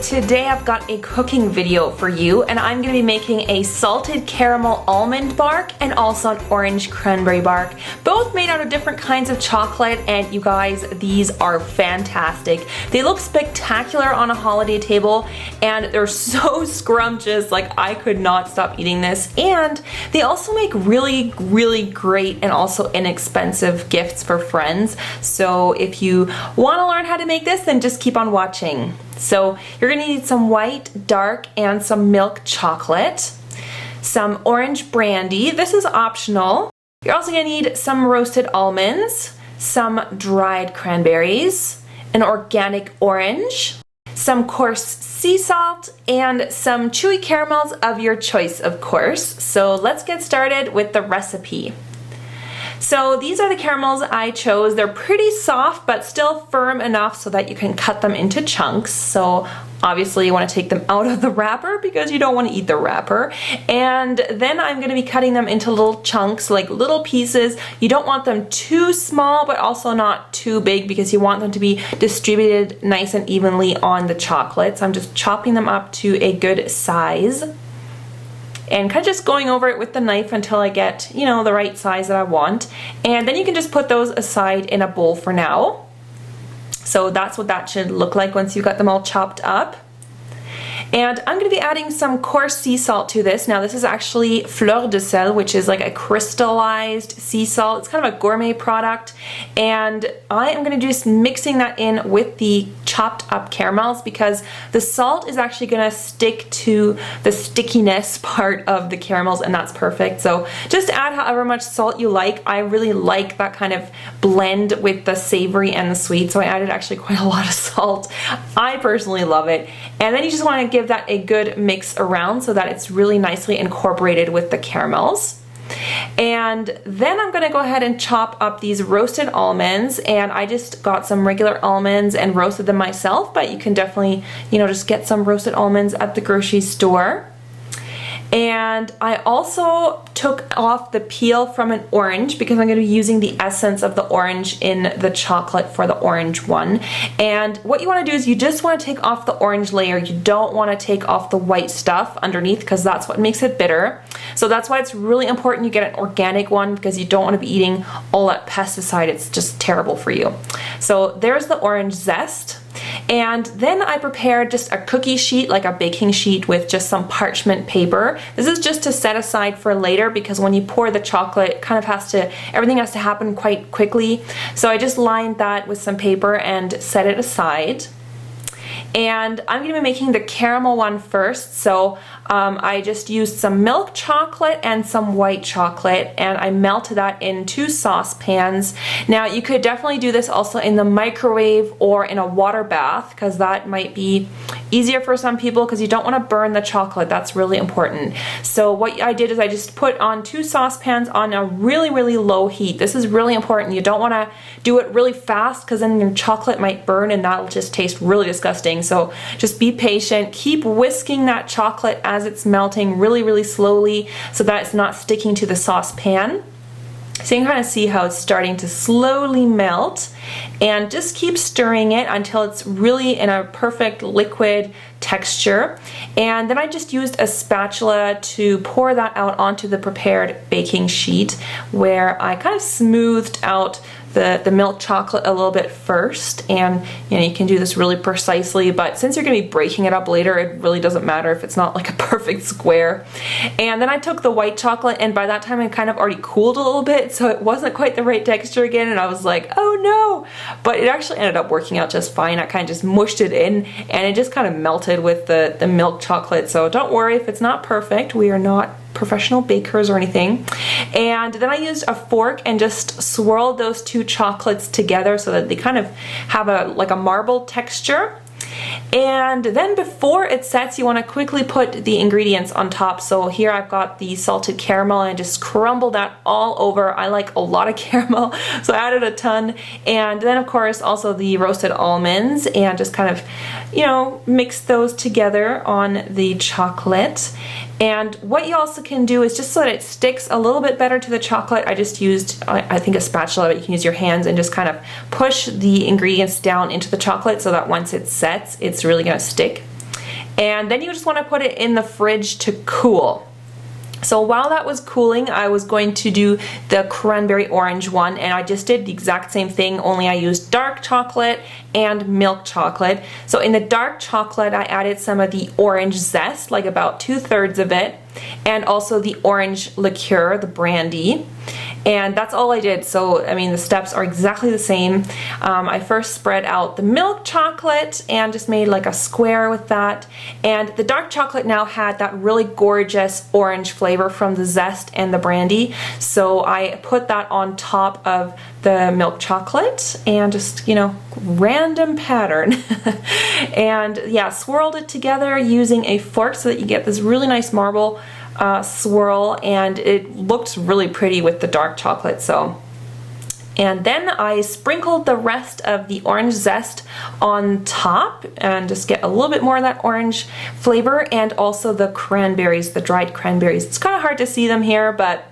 today I've got a cooking video for you, and I'm going to be making a salted caramel almond bark and also an orange cranberry bark, both made out of different kinds of chocolate. And you guys, these are fantastic. They look spectacular on a holiday table and they're so scrumptious, like I could not stop eating this. And they also make really great and also inexpensive gifts for friends. So if you want to learn how to make this, then just keep on watching. So you're gonna need some white, dark, and some milk chocolate, some orange brandy. This is optional. You're also gonna need some roasted almonds, some dried cranberries, an organic orange, some coarse sea salt, and some chewy caramels of your choice, of course. So let's get started with the recipe. So these are the caramels I chose. They're pretty soft, but still firm enough so that you can cut them into chunks. So obviously you want to take them out of the wrapper because you don't want to eat the wrapper. And then I'm going to be cutting them into little chunks, like little pieces. You don't want them too small, but also not too big because you want them to be distributed nice and evenly on the chocolate. So I'm just chopping them up to a good size. And kind of just going over it with the knife until I get, you know, the right size that I want. And then you can just put those aside in a bowl for now. So that's what that should look like once you've got them all chopped up. And I'm going to be adding some coarse sea salt to this. Now this is actually fleur de sel, which is like a crystallized sea salt. It's kind of a gourmet product. And I am going to be just mixing that in with the chopped up caramels because the salt is actually going to stick to the stickiness part of the caramels, and that's perfect. So just add however much salt you like. I really like that kind of blend with the savory and the sweet, so I added actually quite a lot of salt. I personally love it. And then you just want to give that a good mix around so that it's really nicely incorporated with the caramels. And then I'm going to go ahead and chop up these roasted almonds, and I just got some regular almonds and roasted them myself, but you can definitely, you know, just get some roasted almonds at the grocery store. And I also took off the peel from an orange because I'm going to be using the essence of the orange in the chocolate for the orange one. And what you want to do is you just want to take off the orange layer. You don't want to take off the white stuff underneath because that's what makes it bitter. So that's why it's really important you get an organic one because you don't want to be eating all that pesticide. It's just terrible for you. So there's the orange zest. And then I prepared just a cookie sheet, like a baking sheet with just some parchment paper. This is just to set aside for later because when you pour the chocolate, it kind of everything has to happen quite quickly. So I just lined that with some paper and set it aside. And I'm going to be making the caramel one first. So I just used some milk chocolate and some white chocolate, and I melted that in 2 saucepans. Now you could definitely do this also in the microwave or in a water bath because that might be easier for some people because you don't want to burn the chocolate. That's really important. So what I did is I just put on 2 saucepans on a really low heat. This is really important. You don't want to do it really fast because then your chocolate might burn and that'll just taste really disgusting. So just be patient. Keep whisking that chocolate as it's melting really slowly so that it's not sticking to the saucepan. So you can kind of see how it's starting to slowly melt, and just keep stirring it until it's really in a perfect liquid texture. And then I just used a spatula to pour that out onto the prepared baking sheet where I kind of smoothed out the milk chocolate a little bit first. And you know, you can do this really precisely, but since you're going to be breaking it up later, it really doesn't matter if it's not like a perfect square. And then I took the white chocolate, and by that time it kind of already cooled a little bit, so it wasn't quite the right texture again, and I was like, oh no, but it actually ended up working out just fine. I kind of just mushed it in and it just kind of melted with the milk chocolate. So don't worry if it's not perfect. We are not professional bakers or anything. And then I used a fork and just swirled those 2 chocolates together so that they kind of have like a marble texture. And then before it sets, you want to quickly put the ingredients on top. So here I've got the salted caramel and I just crumble that all over. I like a lot of caramel, so I added a ton. And then of course also the roasted almonds, and just kind of, you know, mix those together on the chocolate. And what you also can do is, just so that it sticks a little bit better to the chocolate, I just used, I think, a spatula, but you can use your hands and just kind of push the ingredients down into the chocolate so that once it sets, it's really going to stick. And then you just want to put it in the fridge to cool. So while that was cooling, I was going to do the cranberry orange one, and I just did the exact same thing, only I used dark chocolate and milk chocolate. So in the dark chocolate, I added some of the orange zest, like about 2/3 of it, and also the orange liqueur, the brandy. And that's all I did. So, I mean, the steps are exactly the same. I first spread out the milk chocolate and just made like a square with that. And the dark chocolate now had that really gorgeous orange flavor from the zest and the brandy. So I put that on top of the milk chocolate and just, you know, random pattern. And yeah, swirled it together using a fork so that you get this really nice marble swirl, and it looked really pretty with the dark chocolate. So, and then I sprinkled the rest of the orange zest on top and just get a little bit more of that orange flavor, and also the cranberries, the dried cranberries. It's kind of hard to see them here, but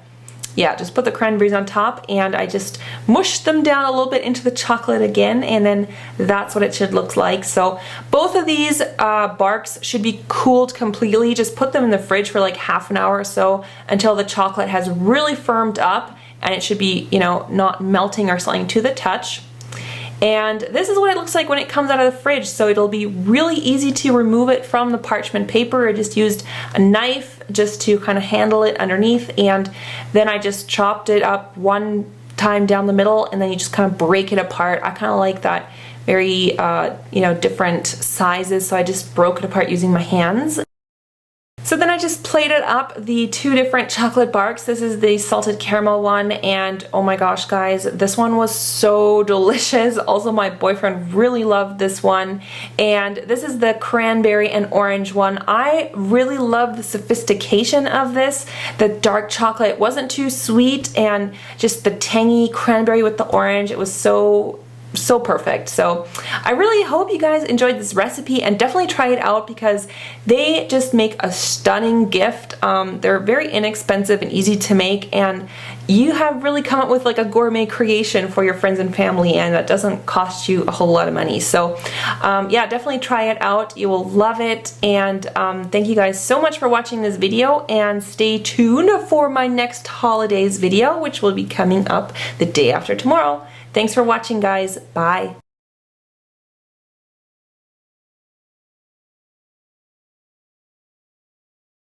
yeah, just put the cranberries on top, and I just mushed them down a little bit into the chocolate again, and then that's what it should look like. So both of these barks should be cooled completely. Just put them in the fridge for like half an hour or so until the chocolate has really firmed up, and it should be, you know, not melting or something to the touch. And this is what it looks like when it comes out of the fridge. So it'll be really easy to remove it from the parchment paper. I just used a knife just to kind of handle it underneath, and then I just chopped it up one time down the middle, and then you just kind of break it apart. I kind of like that very, you know, different sizes, so I just broke it apart using my hands. So then I just plated up the two different chocolate barks. This is the salted caramel one, and oh my gosh guys, this one was so delicious. Also my boyfriend really loved this one. And this is the cranberry and orange one. I really love the sophistication of this. The dark chocolate wasn't too sweet, and just the tangy cranberry with the orange, it was so perfect. So I really hope you guys enjoyed this recipe, and definitely try it out because they just make a stunning gift. They're very inexpensive and easy to make, and you have really come up with like a gourmet creation for your friends and family, and that doesn't cost you a whole lot of money. So yeah, definitely try it out. You will love it. And thank you guys so much for watching this video, and stay tuned for my next Holidaze video, which will be coming up the day after tomorrow. Thanks for watching, guys. Bye.